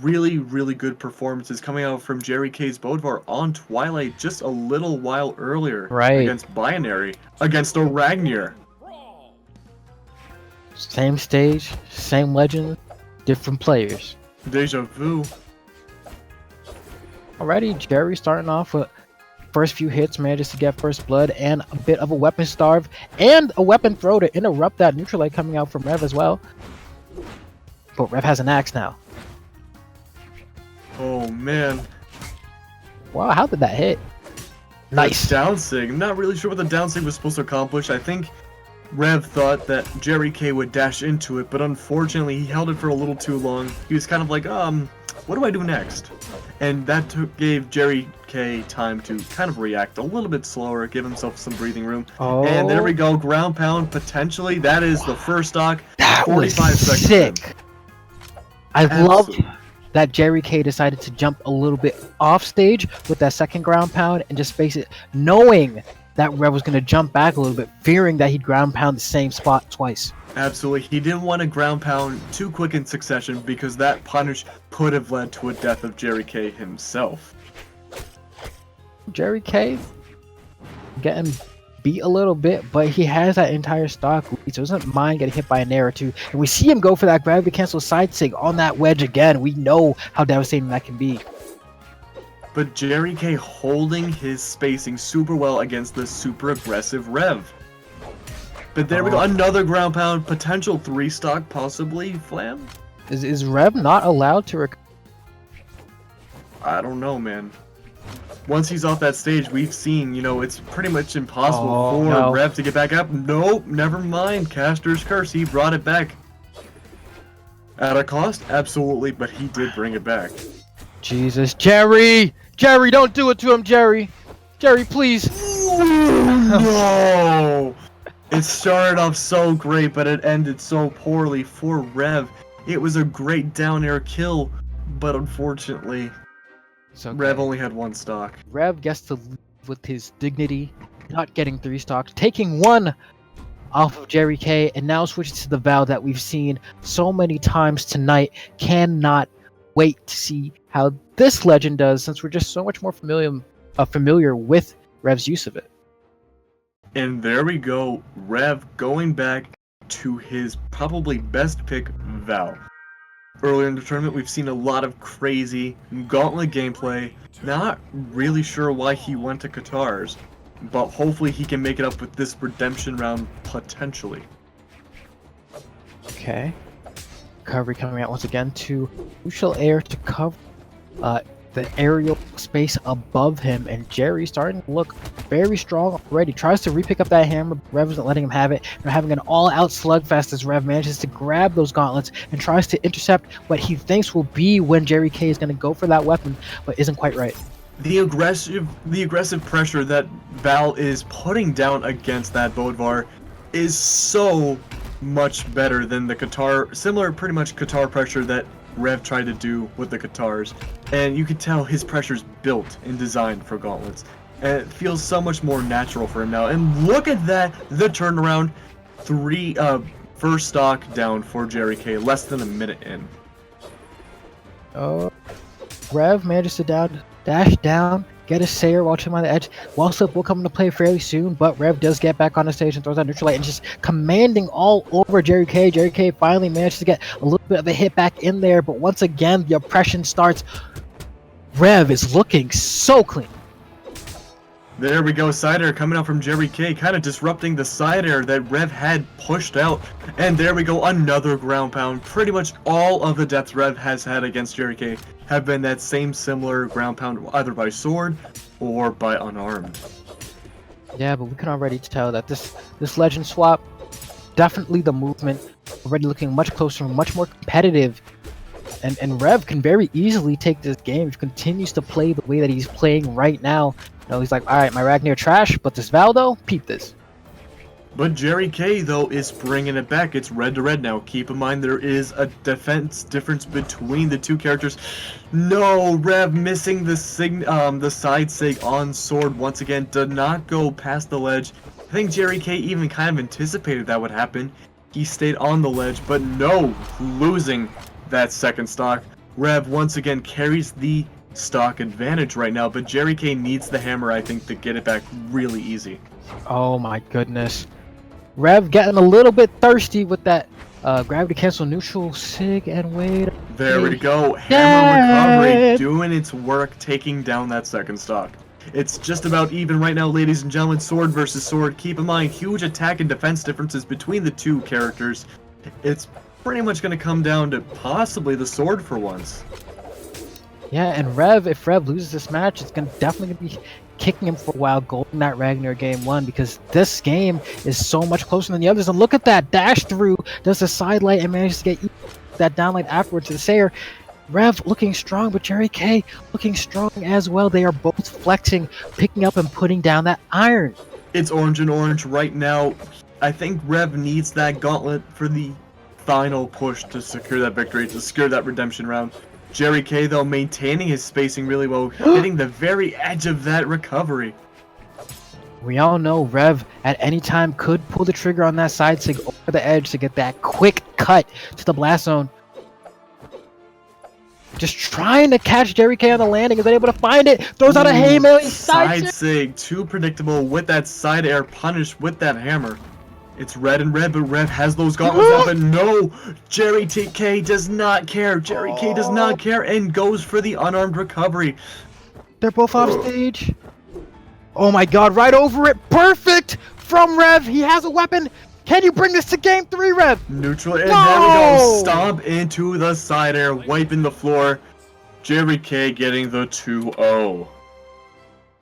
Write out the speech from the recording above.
really, really good performances coming out from jerryK's Bodvar on Twilight just a little while earlier Right. against Binary, against a Ragnar. Same stage, same legend, different players. Deja vu. Alrighty, Jerry starting off with first few hits, manages to get first blood and a bit of a weapon starve and a weapon throw to interrupt that neutral light coming out from Rev as well. But Rev has an axe now. Oh man. Wow, how did that hit? Nice. Down sig. Not really sure what the down sig was supposed to accomplish. I think Rev thought that jerryK would dash into it, but unfortunately he held it for a little too long. He was kind of like, what do I do next? And that gave jerryK time to kind of react a little bit slower, give himself some breathing room. Oh. And there we go, ground pound potentially. That is the first stock. That 45 was seconds sick. in. I love Absolutely. that jerryK decided to jump a little bit off stage with that second ground pound and just face it, knowing that Rev was going to jump back a little bit, fearing that he'd ground pound the same spot twice. Absolutely. He didn't want to ground pound too quick in succession because that punish could have led to a death of jerryK himself. jerryK getting beat a little bit, but he has that entire stock lead, so doesn't mind getting hit by an air or two. And we see him go for that gravity cancel side sig on that wedge again. We know how devastating that can be. But jerryK holding his spacing super well against the super aggressive Rev. But there we go, another ground pound, potential 3-stock possibly, Flam? Is Rev not allowed to I don't know, man. Once he's off that stage, we've seen, it's pretty much impossible for Rev to get back up. Nope, never mind. Caster's Curse, he brought it back. At a cost? Absolutely, but he did bring it back. Jesus, Jerry! Jerry, don't do it to him, Jerry! Jerry, please! No! It started off so great, but it ended so poorly for Rev. It was a great down air kill, but unfortunately, Okay. Rev only had 1 stock. Rev gets to leave with his dignity, not getting 3 stocks, taking 1 off of jerryK, and now switches to the Val that we've seen so many times tonight. Cannot wait to see how this legend does, since we're just so much more familiar with Rev's use of it. And there we go, Rev going back to his probably best pick, Val. Earlier in the tournament, we've seen a lot of crazy gauntlet gameplay. Not really sure why he went to Qatar's, but hopefully he can make it up with this redemption round potentially. Okay. Recovery coming out once again to neutral air to cover the aerial space above him, and Jerry starting to look very strong already. Tries to re-pick up that hammer, but Rev isn't letting him have it. They're having an all-out slugfest as Rev manages to grab those gauntlets and tries to intercept what he thinks will be when jerryK is going to go for that weapon, but isn't quite right. The aggressive pressure that Val is putting down against that Bodvar is so much better than the pretty much Qatar pressure that Rev tried to do with the Qatars. And you can tell his pressure's built and designed for gauntlets. And it feels so much more natural for him now. And look at that, the turnaround. First stock down for jerryK, less than a minute in. Rev manages to dash down, get a Sayer while him on the edge. Wall slip will come into play fairly soon, but Rev does get back on the stage and throws out neutral light and just commanding all over jerryK. jerryK finally manages to get a little bit of a hit back in there, but once again the oppression starts. Rev is looking so clean. There we go, side air coming out from jerryK, kind of disrupting the side air that Rev had pushed out. And there we go, another ground pound. Pretty much all of the deaths Rev has had against jerryK have been that same similar ground pound, either by sword or by unarmed. Yeah, but we can already tell that this legend swap, definitely the movement, already looking much closer, much more competitive. And Rev can very easily take this game if he continues to play the way that he's playing right now. He's like, alright, my Ragnar trash, but this Valdo, peep this. But jerryK, though, is bringing it back. It's red to red now. Keep in mind there is a defense difference between the two characters. No, Rev missing the side sig on sword once again. Did not go past the ledge. I think jerryK even kind of anticipated that would happen. He stayed on the ledge, but no, losing that second stock. Rev once again carries the stock advantage right now, but jerryK needs the hammer, I think, to get it back really easy. Oh my goodness. Rev getting a little bit thirsty with that gravity cancel neutral sig and wait. There we go. Hammer recovery doing its work, taking down that second stock. It's just about even right now, ladies and gentlemen. Sword versus sword. Keep in mind, huge attack and defense differences between the two characters. It's pretty much going to come down to possibly the sword for once. Yeah, and if Rev loses this match, it's definitely gonna be kicking him for a while, golding that Ragnar game 1, because this game is so much closer than the others. And look at that dash through, does the side light and manages to get that down light afterwards to the Sayer. Rev looking strong, but jerryK looking strong as well. They are both flexing, picking up and putting down that iron. It's orange and orange right now. I think Rev needs that gauntlet for the final push to secure that victory, to secure that redemption round. jerryK, though, maintaining his spacing really well, hitting the very edge of that recovery. We all know Rev at any time could pull the trigger on that side sig over the edge to get that quick cut to the blast zone. Just trying to catch jerryK on the landing, is able to find it, throws out a haymaker, side sig, too predictable with that side air punish with that hammer. It's red and red, but Rev has those gauntlets up, and no! jerryK does not care. jerryK does not care and goes for the unarmed recovery. They're both off stage. Oh my god, right over it. Perfect from Rev. He has a weapon. Can you bring this to game 3, Rev? Neutral, and there we go. Stomp into the side air, wiping the floor. jerryK getting the 2-0.